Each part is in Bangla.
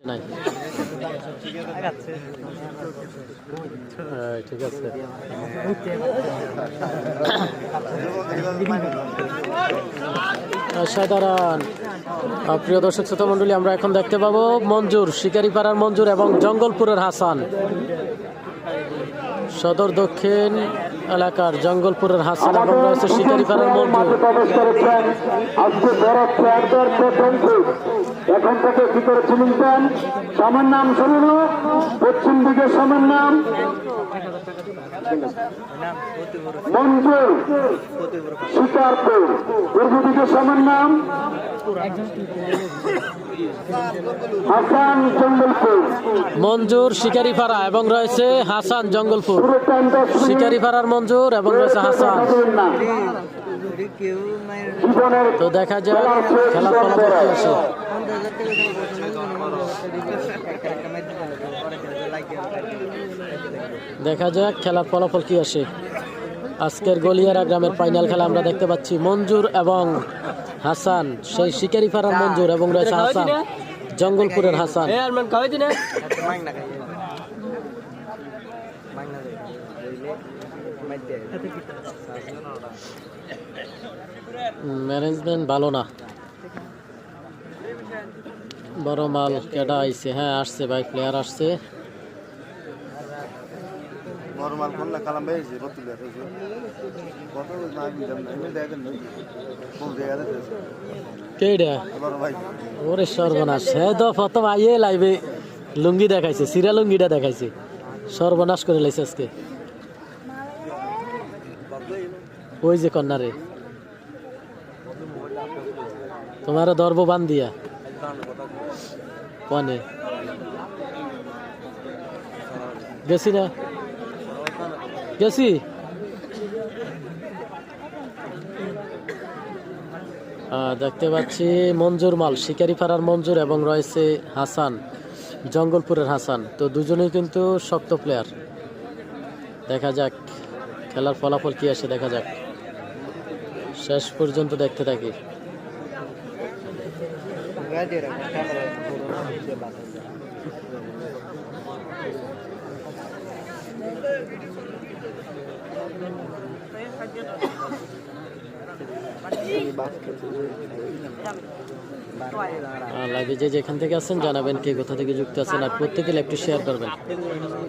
নাই ঠিক আছে। সাধারণ প্রিয় দর্শক শ্রোতা মন্ডলী, আমরা এখন দেখতে পাবো মঞ্জুর, শিকারিপাড়ার মঞ্জুর এবং জঙ্গলপুরের হাসান। সদর দক্ষিণ এলাকার জঙ্গলপুরের হাসান এবং রয়েছে শিকারিপাড়ার মঞ্জুর। এখন থেকে কি করে চিনতেন? সমান নাম শুনল, পশ্চিম দিকে সমান নাম মঞ্জুর, শিকারপুর, পূর্ব দিকে সমান নাম হাসান, জঙ্গলপুর। মঞ্জুর শিকারিপাড়া এবং রয়েছে হাসান জঙ্গলপুর। শিকারিপাড়ার মঞ্জুর এবং রয়েছে হাসান। তো দেখা যাক খেলার ফলাফল কি আসে। দেখা যাক খেলার ফলাফল কি আসে। আজকের গলিয়ারা গ্রামের ফাইনাল খেলা আমরা দেখতে পাচ্ছি মঞ্জুর এবং হাসান। সেই শিকারিপাড়ার মঞ্জুর এবং রয়েছে হাসান জঙ্গলপুরের হাসান। ম্যানেজমেন্ট ভালো না, বড় মাল কেডা আইছে? হ্যাঁ আসছে ভাই, প্লেয়ার আসছে। ওরে সর্বনাশ, হ্যাঁ তো প্রথম আইয়ে লাইবে লুঙ্গি দেখাইছে, সিরা লুঙ্গিটা দেখাইছে, সর্বনাশ করে লাইছে আজকে। ওই যে কন্যারে তোমার দর্ব বান দিয়া কনে গেছি না গেছি। দেখতে পাচ্ছি মঞ্জুর মাল, শিকারিপাড়ার মঞ্জুর এবং রয়েছে হাসান জঙ্গলপুরের হাসান। তো দুজনেই কিন্তু শক্ত প্লেয়ার। দেখা যাক খেলার ফলাফল কি আসে, দেখা যাক, শেষ পর্যন্ত দেখতে থাকি। লাইভে যে যেখান থেকে আছেন জানাবেন কে কোথা থেকে যুক্ত আছেন, আর প্রত্যেকে লাইভটি শেয়ার করবেন।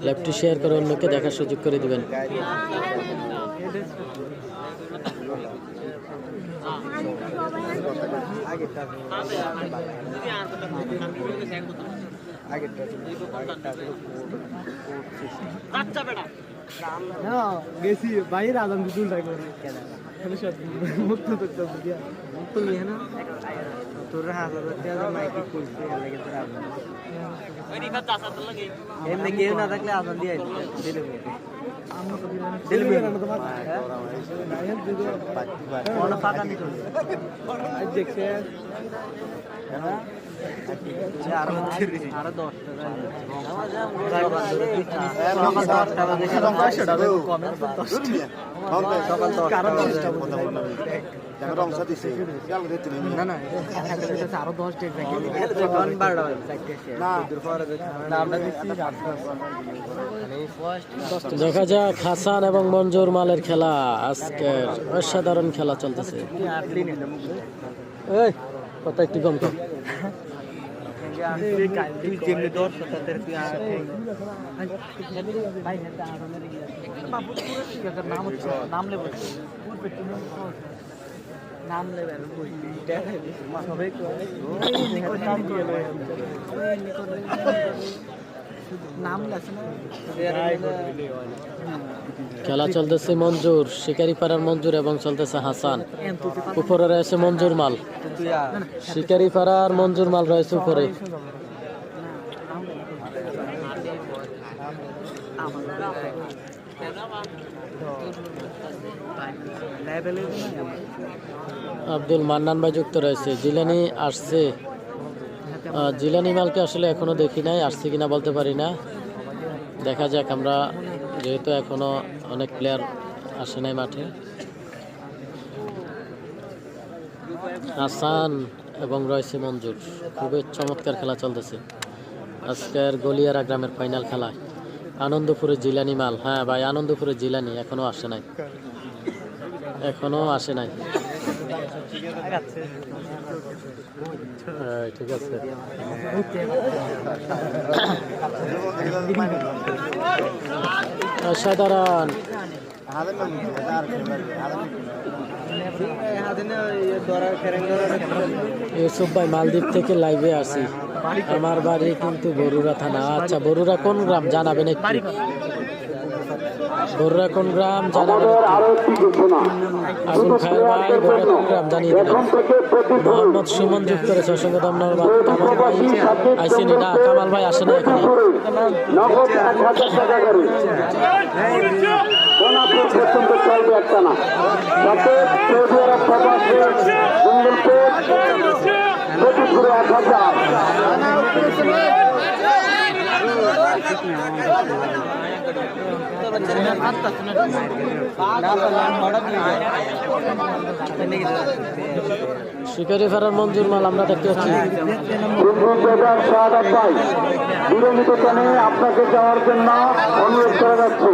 লাইভটি শেয়ার করে অন্যকে দেখার সুযোগ করে দিবেন। গেছি বাইরে আলাম দুল থাকবে মুক্ত তোর এমনি কেউ না থাকলে আজান দিয়ে দেখছে আরো 10 ডেট দেখা যাক হাসান এবং মঞ্জুর মালের খেলা। আজকের অসাধারণ খেলা চলতেছে। এই কথা একটু কম কম। খেলা চলতেছে মঞ্জুর, শিকারিপাড়ার মঞ্জুর এবং চলতেছে হাসান। উপরে রয়েছে মঞ্জুর মাল, শিকারিপাড়ার মঞ্জুর মাল রয়েছে উপরে। আব্দুল মান্নান ভাই যুক্ত রয়েছে। জিলানি আসছে, জিলানি মালকে আসলে এখনো দেখি নাই, আসছে কিনা বলতে পারি না। দেখা যাক, আমরা যেহেতু এখনো অনেক প্লেয়ার আসে নাই মাঠে। হাসান এবং রয়েছে মঞ্জুর, খুবই চমৎকার খেলা চলতেছে। আজকের গলিয়ারা গ্রামের ফাইনাল খেলায় আনন্দপুরের জিলানি মাল। হ্যাঁ ভাই, আনন্দপুরের জিলানি এখনো আসে নাই, এখনো আসে নাই। হ্যাঁ, ঠিক আছে। অসাধারণ। ইউসুফ ভাই, মালদ্বীপ থেকে লাইভে আসি। আমার বাড়ি কিন্তু বরুড়া থানা। আচ্ছা, বরুড়া কোন গ্রাম জানাবেন একটু? বরুড়া কোন গ্রাম জানাবেন একটু? আরো একটি ঘোষণা। আগুন খায়ের ভাই, বরুড়া কোন গ্রাম জানিয়ে দিবেন। এখন থেকে প্রতিদিন মোহাম্মদ সুমন যুক্ত করেছে, অসংখ্য ধন্যবাদ। কামাল ভাই আইসিনি না, কামাল ভাই আসেনি এখানে। নগদ 1000 টাকা করে সোনাপুর পর্যন্ত চলবে একটা না। সাথে সৌদি আরব প্রবাসী মঙ্গলপুর প্রতিপুরে 1000। শিকারি ফেরার মঞ্জুর মাল আমরা দেখতে পাচ্ছি। শাহাদাত ভাই বিরোধী টানে আপনাকে যাওয়ার জন্য অনুরোধ করা যাচ্ছে।